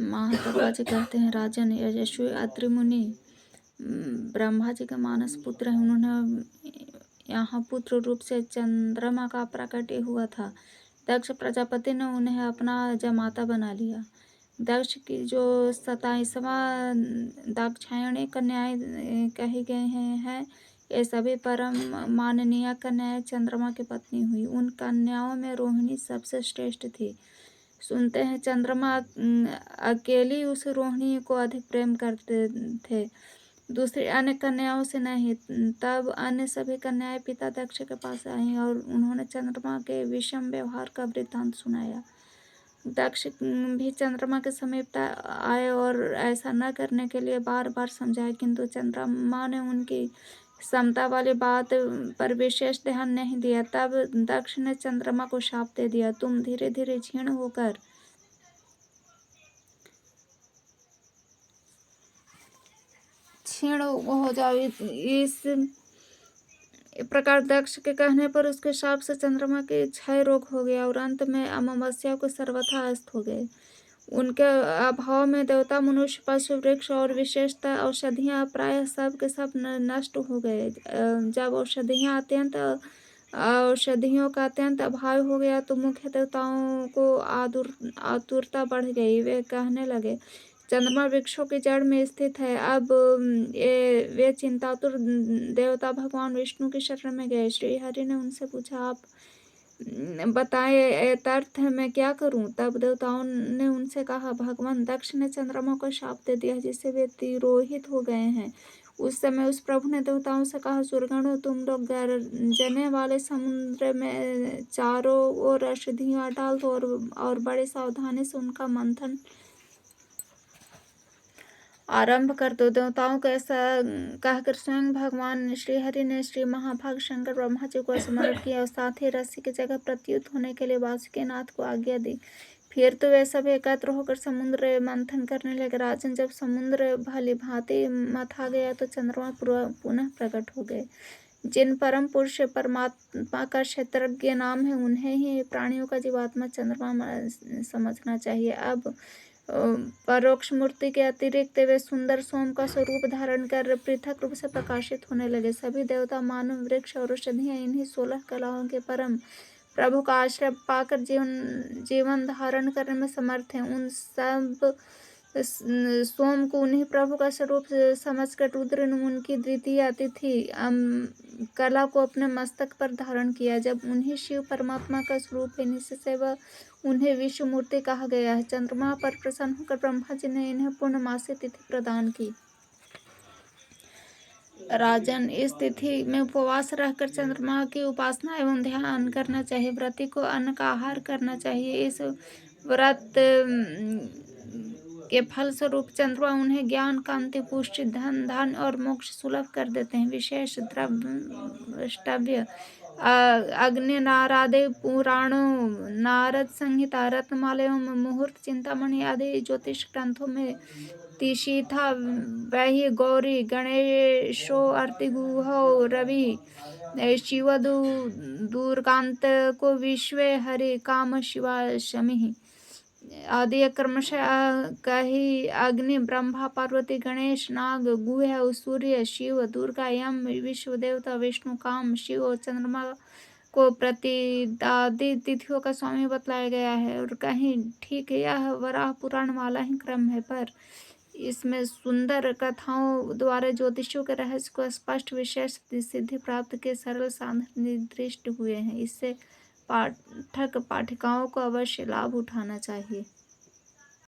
महातोबा जी कहते हैं, राजन यशस्वी अत्रि मुनि ब्रह्मा जी के मानस पुत्र हैं। उन्होंने यहाँ पुत्र रूप से चंद्रमा का प्रकट हुआ था। दक्ष प्रजापति ने उन्हें अपना जमाता बना लिया। दक्ष की जो 27वां दाक्षायणी कन्याएं कही गई हैं, ये सभी परम माननीय कन्याएं चंद्रमा की पत्नी हुई। उन कन्याओं में रोहिणी सबसे श्रेष्ठ थी। सुनते हैं चंद्रमा अकेली उस रोहिणी को अधिक प्रेम करते थे, दूसरी अन्य कन्याओं से नहीं। तब अन्य सभी कन्याएं पिता दक्ष के पास आईं और उन्होंने चंद्रमा के विषम व्यवहार का वृत्तांत सुनाया। दक्ष भी चंद्रमा के समीप आए और ऐसा न करने के लिए बार बार समझाया, किंतु चंद्रमा ने उनकी समता वाली बात पर विशेष ध्यान नहीं दिया। तब दक्ष ने चंद्रमा को शाप दे दिया, तुम धीरे धीरे क्षीण हो जाओ। इस प्रकार दक्ष के कहने पर उसके शाप से चंद्रमा के क्षय रोग हो गया और अंत में अमावस्या को सर्वथा अस्त हो गए। उनके अभाव में देवता, मनुष्य, पशु, वृक्ष और विशेषतः औषधियाँ प्रायः सब के सब नष्ट हो गए। जब औषधियों का अत्यंत अभाव हो गया तो मुख्य देवताओं को आतुरता बढ़ गई। वे कहने लगे, चंद्रमा वृक्षों की जड़ में स्थित है। अब वे चिंतातुर देवता भगवान विष्णु की शरण में गए। श्री हरि ने उनसे पूछा, आप बताएं तर्थ मैं क्या करूं? तब देवताओं ने उनसे कहा, भगवान दक्ष ने चंद्रमा को शाप दे दिया जिससे वे तिरोहित हो गए हैं। उस समय उस प्रभु ने देवताओं से कहा, सुरगणों, तुम लोग गर्जने वाले समुद्र में चारों ओर औषधियां डाल दो और बड़े सावधानी से उनका मंथन आरंभ कर दो। देवताओं को ऐसा कहकर स्वयं भगवान श्री हरि ने श्री महाभाग शंकर ब्रह्मा जी को स्मरण किया और साथ ही रस्सी की जगह प्रत्युत होने के लिए वासुकीनाथ को आज्ञा दी। फिर तो वे सब एकत्र होकर समुद्र मंथन करने लगे। राजन, जब समुद्र भली भांति मथा गया तो चंद्रमा पुनः प्रकट हो गए। जिन परम पुरुष परमात्मा का क्षेत्रज्ञ नाम है, उन्हें ही प्राणियों का जीवात्मा चंद्रमा समझना चाहिए। अब परोक्ष मूर्ति के अतिरिक्त वे सुंदर सोम का स्वरूप धारण कर पृथक रूप से प्रकाशित होने लगे। सभी देवता, मानव, वृक्ष और औषधियां इन्हीं 16 कलाओं के परम प्रभु का आश्रय पाकर जीवन धारण करने में समर्थ हैं। उन सब सोम को उन्हीं प्रभु का स्वरूप समझकर रुद्र ने उनकी द्वितीय अतिथि कला को अपने मस्तक पर धारण किया। जब उन्हीं शिव परमात्मा का स्वरूप है, निश्चय वह उन्हें विश्व मूर्ति कहा गया है। चंद्रमा पर प्रसन्न होकर ब्रह्मा जी ने इन्हें पूर्णमासी तिथि प्रदान की। राजन, इस तिथि में उपवास रहकर चंद्रमा की उपासना एवं ध्यान करना चाहिए। व्रती को अन्न का आहार करना चाहिए। इस व्रत के फल स्वरूप चंद्रमा उन्हें ज्ञान, कांति, पुष्टि, धन, धान्य और मोक्ष सुलभ कर देते हैं। विशेष द्रव्य अग्नि, नारादि पुराणों, नारद संहिता, रत्नमाला एवं मुहूर्त चिंतामणि आदि ज्योतिष ग्रंथों में तिशिथा, वही, गौरी, गणेशो, अर्तिगुहो, रवि, शिव, दुर्गांत को विश्व हरि, काम, शिवा, शमी आदि क्रमशः कही। अग्नि, ब्रह्मा, पार्वती, गणेश, नाग, गुह, सूर्य, शिव, दुर्गा, यम, विश्व देवता, विष्णु, काम, शिव और चंद्रमा को प्रतिदादी तिथियों का स्वामी बतलाया गया है। और कहीं ठीक यह वराह पुराण वाला ही क्रम है, पर इसमें सुंदर कथाओं द्वारा ज्योतिषियों के रहस्य को स्पष्ट विशेष सिद्धि प्राप्त के सरल साधन निर्दिष्ट हुए हैं। इससे पाठक पाठिकाओं को अवश्य लाभ उठाना चाहिए।